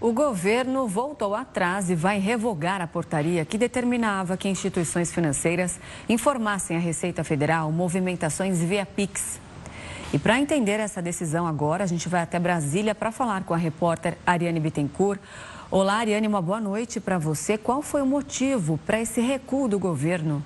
O governo voltou atrás e vai revogar a portaria que determinava que instituições financeiras informassem à Receita Federal movimentações via Pix. E para entender essa decisão agora, a gente vai até Brasília para falar com a repórter Ariane Bittencourt. Olá, Ariane, uma boa noite para você. Qual foi o motivo para esse recuo do governo?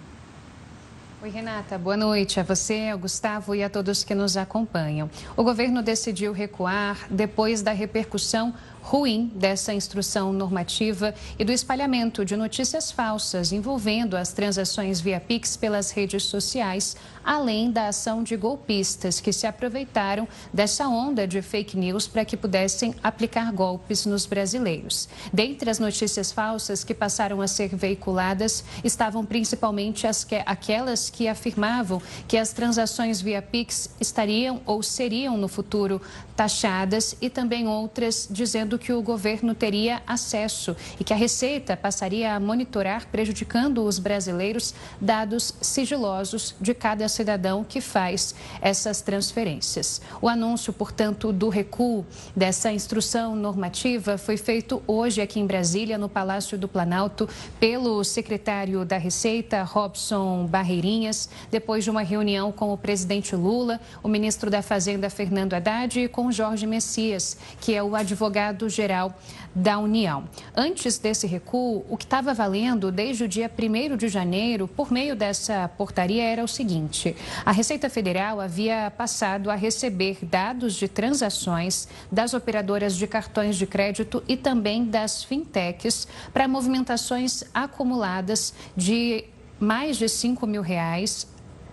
Oi, Renata. Boa noite a você, ao Gustavo e a todos que nos acompanham. O governo decidiu recuar depois da repercussão ruim dessa instrução normativa e do espalhamento de notícias falsas envolvendo as transações via Pix pelas redes sociais, além da ação de golpistas que se aproveitaram dessa onda de fake news para que pudessem aplicar golpes nos brasileiros. Dentre as notícias falsas que passaram a ser veiculadas estavam principalmente aquelas que afirmavam que as transações via Pix estariam ou seriam no futuro taxadas e também outras dizendo que o governo teria acesso e que a Receita passaria a monitorar, prejudicando os brasileiros, dados sigilosos de cada cidadão que faz essas transferências. O anúncio, portanto, do recuo dessa instrução normativa foi feito hoje aqui em Brasília, no Palácio do Planalto, pelo secretário da Receita, Robson Barreirinhas, depois de uma reunião com o presidente Lula, o ministro da Fazenda, Fernando Haddad, e com Jorge Messias, que é o advogado-geral da União. Antes desse recuo, o que estava valendo desde o dia 1º de janeiro, por meio dessa portaria, era o seguinte: a Receita Federal havia passado a receber dados de transações das operadoras de cartões de crédito e também das fintechs para movimentações acumuladas de mais de R$5 mil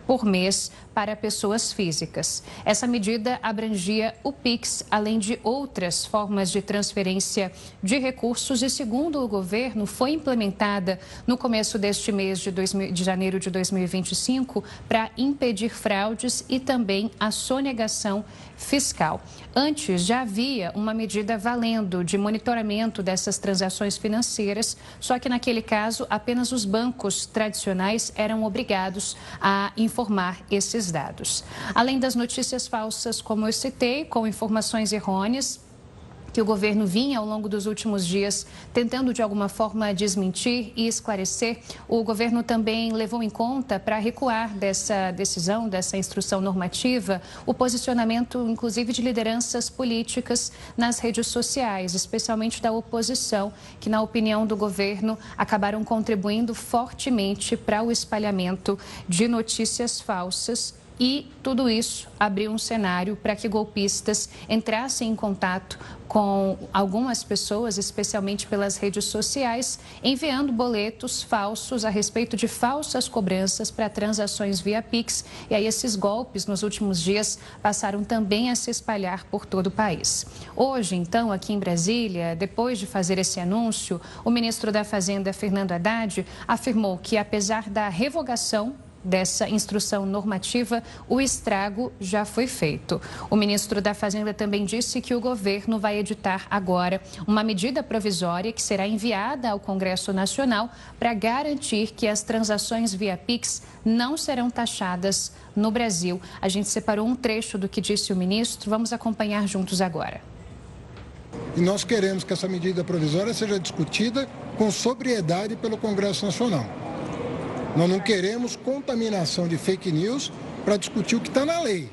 por mês para pessoas físicas. Essa medida abrangia o Pix, além de outras formas de transferência de recursos e, segundo o governo, foi implementada no começo deste mês de janeiro de 2025 para impedir fraudes e também a sonegação fiscal. Antes, já havia uma medida valendo de monitoramento dessas transações financeiras, só que naquele caso apenas os bancos tradicionais eram obrigados a informar esses dados. Além das notícias falsas, como eu citei, com informações errôneas, que o governo vinha ao longo dos últimos dias tentando de alguma forma desmentir e esclarecer, o governo também levou em conta, para recuar dessa decisão, dessa instrução normativa, o posicionamento inclusive de lideranças políticas nas redes sociais, especialmente da oposição, que na opinião do governo acabaram contribuindo fortemente para o espalhamento de notícias falsas. E tudo isso abriu um cenário para que golpistas entrassem em contato com algumas pessoas, especialmente pelas redes sociais, enviando boletos falsos a respeito de falsas cobranças para transações via Pix. E aí esses golpes, nos últimos dias, passaram também a se espalhar por todo o país. Hoje, então, aqui em Brasília, depois de fazer esse anúncio, o ministro da Fazenda, Fernando Haddad, afirmou que, apesar da revogação dessa instrução normativa, o estrago já foi feito. O ministro da Fazenda também disse que o governo vai editar agora uma medida provisória que será enviada ao Congresso Nacional para garantir que as transações via Pix não serão taxadas no Brasil. A gente separou um trecho do que disse o ministro, vamos acompanhar juntos agora. E nós queremos que essa medida provisória seja discutida com sobriedade pelo Congresso Nacional. Nós não queremos contaminação de fake news para discutir o que está na lei.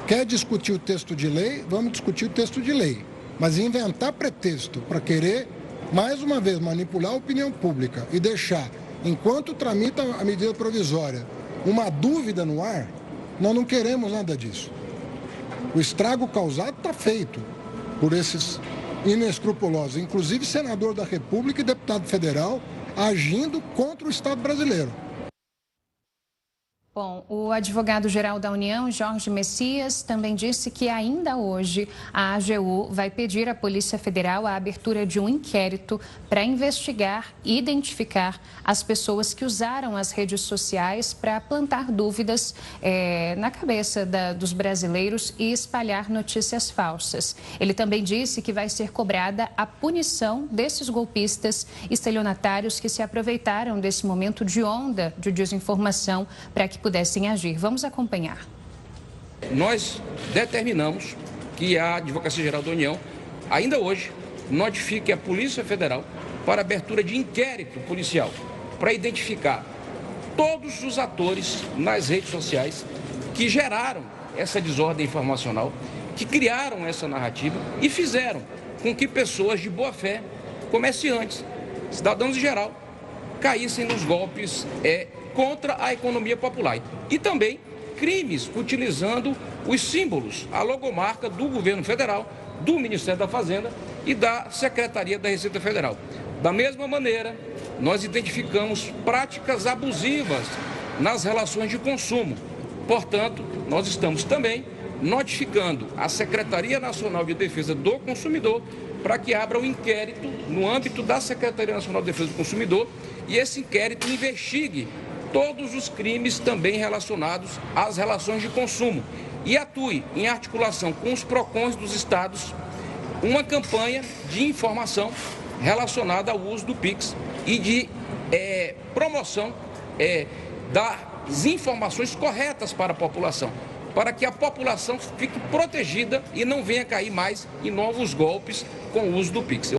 Quer discutir o texto de lei? Vamos discutir o texto de lei. Mas inventar pretexto para querer, mais uma vez, manipular a opinião pública e deixar, enquanto tramita a medida provisória, uma dúvida no ar, nós não queremos nada disso. O estrago causado está feito por esses inescrupulosos, inclusive senador da República e deputado federal, agindo contra o Estado brasileiro. Bom, o advogado-geral da União, Jorge Messias, também disse que ainda hoje a AGU vai pedir à Polícia Federal a abertura de um inquérito para investigar e identificar as pessoas que usaram as redes sociais para plantar dúvidas na cabeça dos brasileiros e espalhar notícias falsas. Ele também disse que vai ser cobrada a punição desses golpistas estelionatários que se aproveitaram desse momento de onda de desinformação para que pudessem agir. Vamos acompanhar. Nós determinamos que a Advocacia Geral da União, ainda hoje, notifique a Polícia Federal para abertura de inquérito policial para identificar todos os atores nas redes sociais que geraram essa desordem informacional, que criaram essa narrativa e fizeram com que pessoas de boa fé, comerciantes, cidadãos em geral, caíssem nos golpes contra a economia popular. E também crimes utilizando os símbolos, a logomarca do governo federal, do Ministério da Fazenda e da Secretaria da Receita Federal. Da mesma maneira, nós identificamos práticas abusivas nas relações de consumo. Portanto, nós estamos também notificando a Secretaria Nacional de Defesa do Consumidor para que abra um inquérito no âmbito da Secretaria Nacional de Defesa do Consumidor e esse inquérito investigue todos os crimes também relacionados às relações de consumo e atue em articulação com os PROCONs dos estados uma campanha de informação relacionada ao uso do Pix e de promoção das informações corretas para a população, para que a população fique protegida e não venha cair mais em novos golpes com o uso do Pix.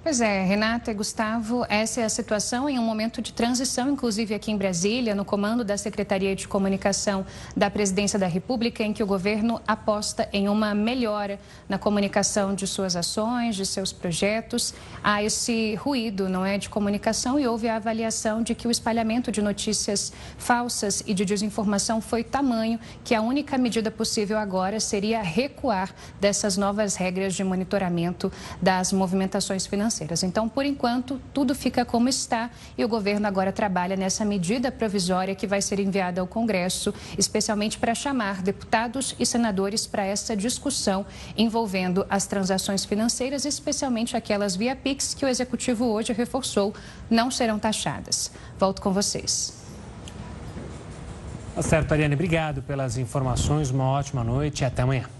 Pois é, Renata e Gustavo, essa é a situação em um momento de transição, inclusive aqui em Brasília, no comando da Secretaria de Comunicação da Presidência da República, em que o governo aposta em uma melhora na comunicação de suas ações, de seus projetos. Há esse ruído, não é, de comunicação e houve a avaliação de que o espalhamento de notícias falsas e de desinformação foi tamanho que a única medida possível agora seria recuar dessas novas regras de monitoramento das movimentações financeiras. Então, por enquanto, tudo fica como está e o governo agora trabalha nessa medida provisória que vai ser enviada ao Congresso, especialmente para chamar deputados e senadores para essa discussão envolvendo as transações financeiras, especialmente aquelas via Pix que o Executivo hoje reforçou não serão taxadas. Volto com vocês. Tá certo, Ariane. Obrigado pelas informações. Uma ótima noite e até amanhã.